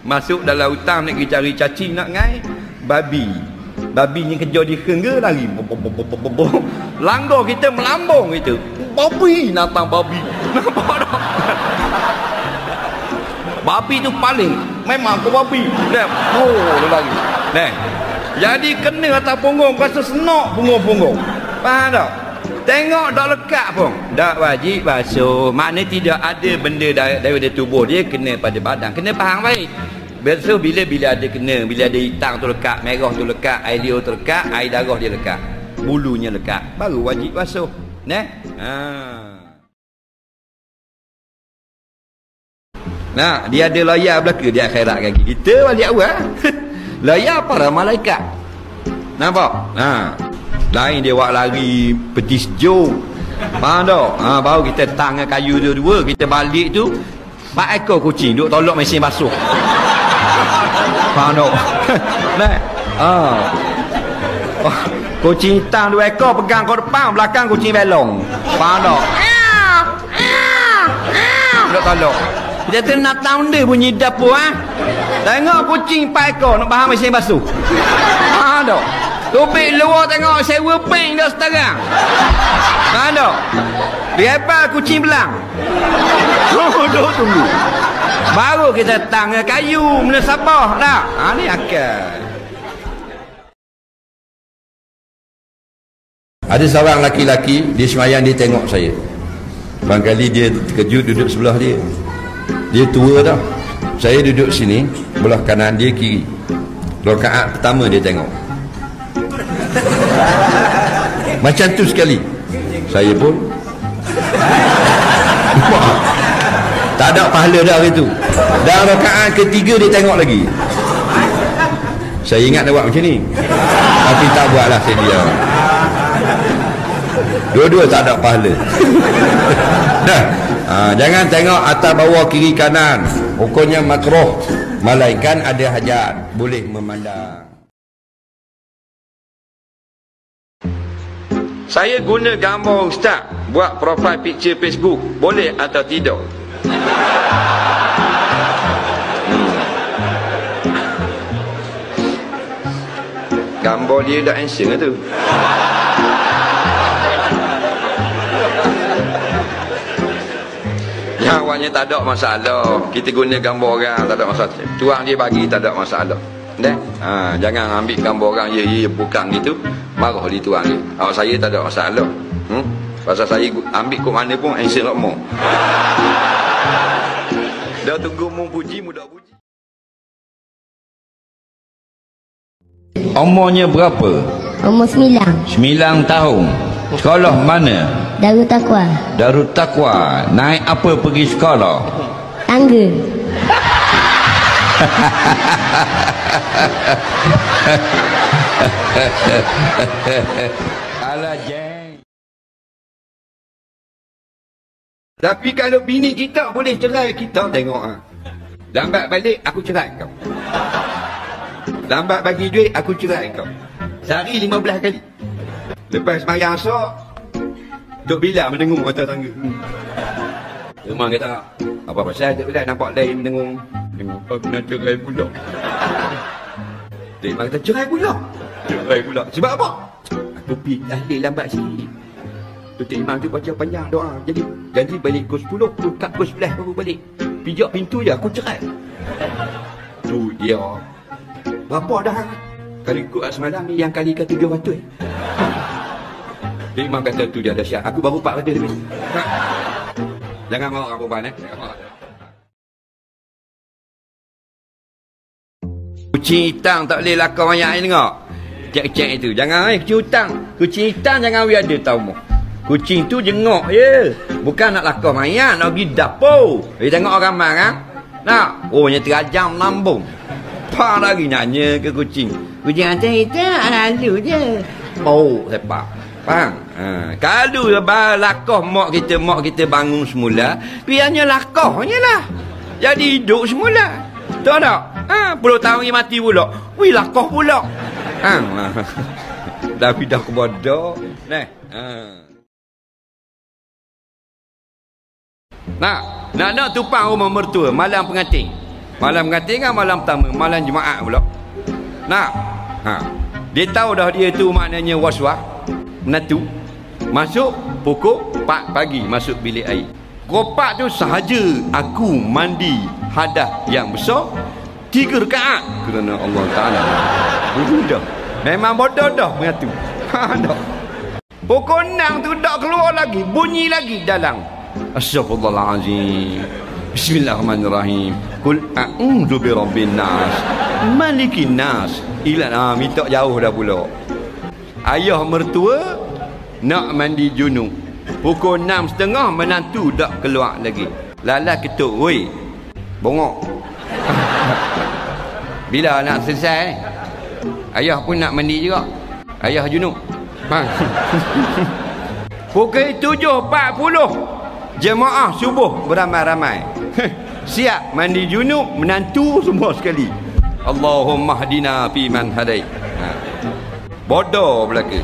Masuk dalam hutan nak pergi cari cacing nak ngai. Babi ni kejar di kengga lari. Langgar kita melambung gitu. Babi natang babi. Nampak tak? Babi tu paling memang ke babi. Dia lari. Nah. Jadi kena atas punggung rasa senok punggung-punggung. Faham tak? Tengok tak lekat pun. Tak wajib basuh. Maknanya tidak ada benda daripada tubuh dia kena pada badan. Kena faham baik. Biasa bila ada kena, bila ada hitam tu lekat, merah tu lekat, air liur tu lekat, air darah dia lekat, bulunya lekat, baru wajib basuh. Nah. Nah, dia ada layar belaka di akhirat kaki. Kita balik awal. Layar para malaikat. Nampak? Lain dia buat lari peti sejuk. Faham tak? Baru kita tangan kayu dua-dua, kita balik tu 4 ekor kucing duk tolak mesin basuh. Faham tak? Nah. Kucing hitam 2 ekor pegang kau depan, belakang kucing belong. Faham tak? Duk tolak. Kita tu nak tahu dia bunyi dapur Tengok kucing 4 ekor nak bahan mesin basuh. Faham tak? Topik luar tengok sewa peng dah sekarang. Faham tak? Biar kucing belang. Duk tunggu. Baru kita tangga kayu mana sabah tak? Ni akal. Ada seorang laki-laki dia semayang, dia tengok saya. Barangkali dia terkejut duduk sebelah dia. Dia tua dah. Saya duduk sini, belah kanan dia kiri. Rakaat pertama dia tengok. Macam tu sekali. Saya pun tak ada pahala dah itu. Dan rakaat ketiga dia tengok lagi. Saya ingat dia buat macam ni, tapi tak buatlah, saya diam. Dua-dua tak ada pahala. Dah. Jangan tengok atas bawah kiri kanan. Hukumnya makruh. Malaikat ada hajat, boleh memandang. Saya guna gambar ustaz buat profile picture Facebook, boleh atau tidak? Gambar dia dah handsome tu. Yang awalnya tak ada masalah. Kita guna gambar orang tak ada masalah. Tuang dia bagi tak ada masalah. Jangan ambil gambar orang ya bukan gitu. Marah di tuang dia. Awak saya tak ada masalah. Pasal saya ambil kat mana pun handsome lama. Dah tunggu mu puji, mudah puji. Umurnya berapa? Umur 9. 9 tahun. Sekolah mana? Darul Taqwa. Darul Taqwa. Naik apa pergi sekolah? Tangga. Alah jeng. Tapi kalau bini kita boleh cerai, kita tengok lambat balik aku cerai kau. Lambat bagi duit aku cerai kau. Sehari 15 kali. Lepas sembahyang asar, duk bila mendengung atas tangga. Rumah kata, apa pasal duk bila nampak lain mendengung. Aku nak cerai pula. Dia kata cerai pula. Cerai pula. Sebab apa? Aku pergi tahlil lambat sikit. Tuan Imam tu baca panjang doa. Jadi balik pukul 10, aku kat pukul 11 baru balik. Pijak pintu je aku cerai. Tu dia. Berapa dah? Kali ikut semalam ni yang kali ke 700. Dia Imam kata tu dia dah siap. Aku baru 400 lebih. Jangan marah perempuan Kucing hitam tak boleh lakar banyak ni tengok. Cek-cek itu. Jangan kucing hitam. Kucing hitam jangan biar ada tahu mu. Kucing tu jengok je. Bukan nak lakar mayat, nak pergi dapur. Tengok orang marah. Nak. Oh, nya terajam lambung. Pak lagi nanya ke kucing. Kucing hitam lalu je. Oh, sepak. Faham? Kalau lakar mak kita bangun semula, biarnya lakarnya lah. Jadi hidup semula. Tahu tak? 10 tahun lagi mati pula. Wih, lakar pula. Tapi dah kebodoh. Nak tupang rumah mertua malam pengantin. Malam ganti dengan malam pertama, malam Jumaat pula. Nah. Dia tahu dah dia tu maknanya waswas. Menantu. Masuk pukul 4 pagi masuk bilik air. Pukul 4 tu sahaja aku mandi hadas yang besar 3 rakaat kerana Allah Taala. Dah. Memang bodoh dah menantu. Dah. Pukul 6 tu dak keluar lagi, bunyi lagi dalam. Astaghfirullahalazim. Bismillahirrahmanirrahim. Qul a'udzu birabbin nas, malikin nas. Ila minta jauh dah pula. Ayah mertua nak mandi junub. Pukul 6.30 menantu dak keluar lagi. Lala ketuk, "Woi. Bongok." Bila nak selesai? Ayah pun nak mandi juga. Ayah junub. Pukul 7.40 jemaah subuh beramai-ramai. Siap mandi junub, menantu semua sekali. Allahumma hadina fi man hadait. Bodoh belaka.